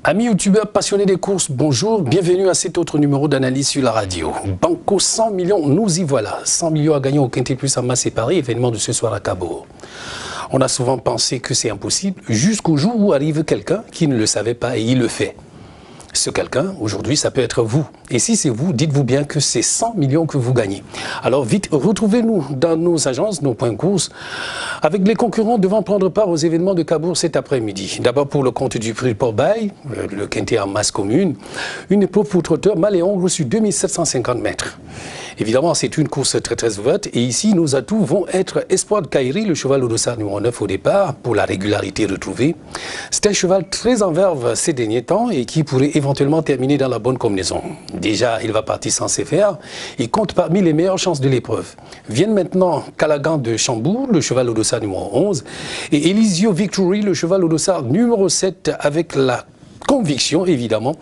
Amis youtubeurs passionnés des courses, bonjour, bienvenue à cet autre numéro d'analyse sur la radio. Banco 100 millions, nous y voilà. 100 millions à gagner au Quintet Plus en masse séparée, événement de ce soir à Cabourg. On a souvent pensé que c'est impossible, jusqu'au jour où arrive quelqu'un qui ne le savait pas et il le fait. Ce quelqu'un, aujourd'hui, ça peut être vous. Et si c'est vous, dites-vous bien que c'est 100 millions que vous gagnez. Alors vite, retrouvez-nous dans nos agences, nos points de course, avec les concurrents devant prendre part aux événements de Cabourg cet après-midi. D'abord pour le compte du prix Port-Bail, le Quintet en masse commune, une épreuve pour trotteur Maléon reçu 2750 mètres. Évidemment, c'est une course très ouverte et ici, nos atouts vont être Espoir de Kairi, le cheval au dossard numéro 9 au départ, pour la régularité retrouvée. C'est un cheval très en verve ces derniers temps et qui pourrait éventuellement terminer dans la bonne combinaison. Déjà, il va partir sans CFR. Il compte parmi les meilleures chances de l'épreuve. Viennent maintenant Calagan de Chambourg, le cheval au dossard numéro 11, et Elisio Victory, le cheval au dossard numéro 7, avec la conviction, évidemment,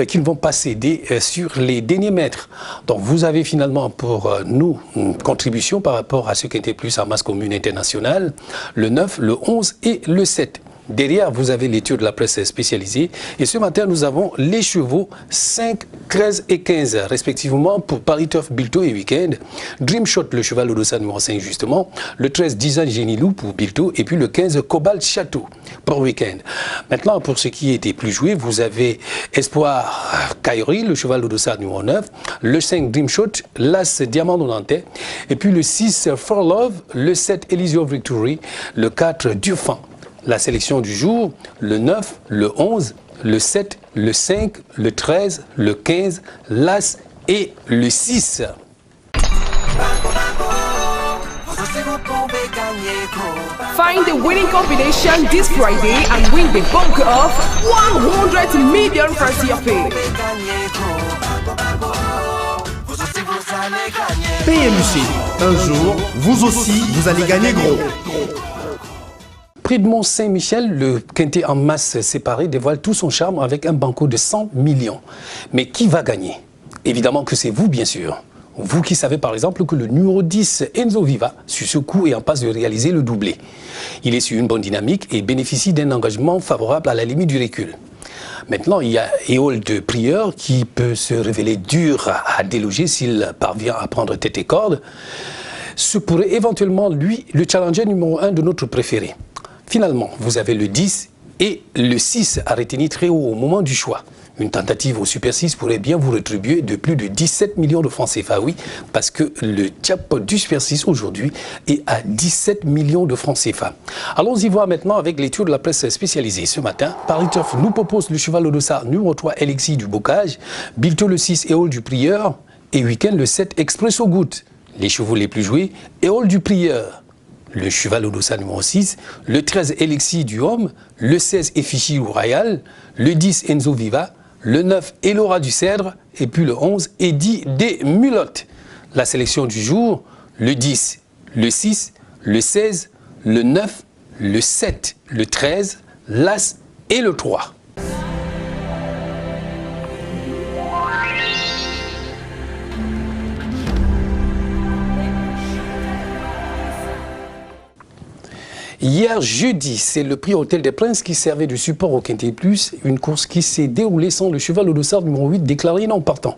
qu'ils ne vont pas céder sur les derniers mètres. Donc, vous avez finalement pour nous une contribution par rapport à ce qui était plus en masse commune internationale, le 9, le 11 et le 7. Derrière, vous avez les tours de la presse spécialisée. Et ce matin, nous avons les chevaux 5, 13 et 15, respectivement, pour Paris Turf, Bilto et Weekend. Dreamshot, le cheval au dossard numéro 5, justement. Le 13, Design Génilou pour Bilto. Et puis le 15, Cobalt Château pour Weekend. Maintenant, pour ce qui était plus joué, vous avez Espoir Kairi, le cheval au dossard numéro 9. Le 5, Dreamshot. L'As, Diamant Nantais. Et puis le 6, For Love. Le 7, Elisio Victory. Le 4, Dufan. La sélection du jour, le 9, le 11, le 7, le 5, le 13, le 15, l'As et le 6. Find the winning combination this Friday and win the bunker of 100 million for CFA. PMC, un jour, vous aussi, vous allez gagner gros. Prix de Mont-Saint-Michel, le Quintet en masse séparé dévoile tout son charme avec un banco de 100 millions. Mais qui va gagner? Évidemment que c'est vous, bien sûr. Vous qui savez par exemple que le numéro 10, Enzo Viva, sur ce coup est en passe de réaliser le doublé. Il est sur une bonne dynamique et bénéficie d'un engagement favorable à la limite du recul. Maintenant, il y a Éole de Prieur qui peut se révéler dur à déloger s'il parvient à prendre tête et corde. Ce pourrait éventuellement, lui, le challenger numéro 1 de notre préféré. Finalement, vous avez le 10 et le 6 à retenir très haut au moment du choix. Une tentative au Super 6 pourrait bien vous rétribuer de plus de 17 millions de francs CFA, oui, parce que le jackpot du Super 6 aujourd'hui est à 17 millions de francs CFA. Allons-y voir maintenant avec les tours de la presse spécialisée. Ce matin, Paris Turf nous propose le cheval au dossard numéro 3, Elixir du Bocage, Bilto le 6, Éole du Prieur, et Weekend le 7, Expresso Goutte. Les chevaux les plus joués, Éole du Prieur, le cheval au dossard numéro 6, le 13 Elixir du Homme, le 16 Effigie Royal, le 10 Enzo Viva, le 9 Elora du Cèdre et puis le 11 Eddie des Mulottes. La sélection du jour, le 10, le 6, le 16, le 9, le 7, le 13, l'As et le 3. Hier jeudi, c'est le prix Hôtel des Princes qui servait de support au Quintet Plus, une course qui s'est déroulée sans le cheval au dossard numéro 8 déclaré non partant.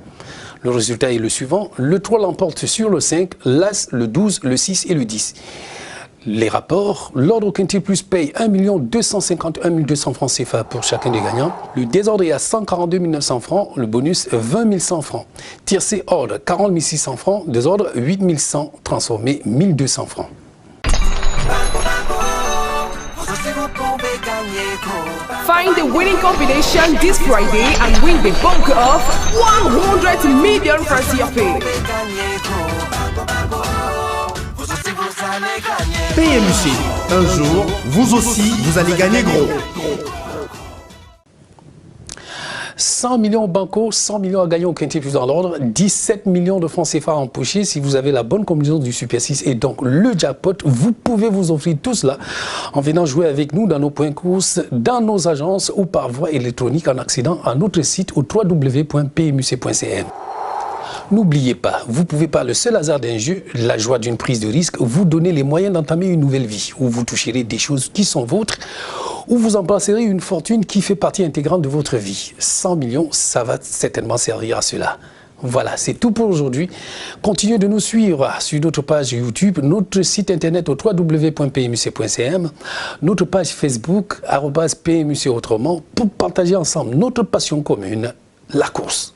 Le résultat est le suivant, le 3 l'emporte sur le 5, l'As, le 12, le 6 et le 10. Les rapports, l'ordre au Quintet Plus paye 1 251 200 francs CFA pour chacun des gagnants. Le désordre est à 142 900 francs, le bonus 20 100 francs. Tiercé ordre 40 600 francs, désordre 8 100, transformé 1200 francs. Find the winning combination this Friday and win the bunker of 100 million for CFA. PMC, un jour, vous aussi, vous allez gagner gros. 100 millions au banco, 100 millions à gagner au Quintet Plus dans l'ordre, 17 millions de francs CFA empochés. Si vous avez la bonne combinaison du Super 6 et donc le jackpot, vous pouvez vous offrir tout cela en venant jouer avec nous dans nos points courses, dans nos agences ou par voie électronique en accédant à notre site au www.pmuc.cn. N'oubliez pas, vous pouvez par le seul hasard d'un jeu, la joie d'une prise de risque, vous donner les moyens d'entamer une nouvelle vie où vous toucherez des choses qui sont vôtres ou vous embrasserez une fortune qui fait partie intégrante de votre vie. 100 millions, ça va certainement servir à cela. Voilà, c'est tout pour aujourd'hui. Continuez de nous suivre sur notre page YouTube, notre site internet au www.pmuc.cm, notre page Facebook, @PMUC autrement, pour partager ensemble notre passion commune, la course.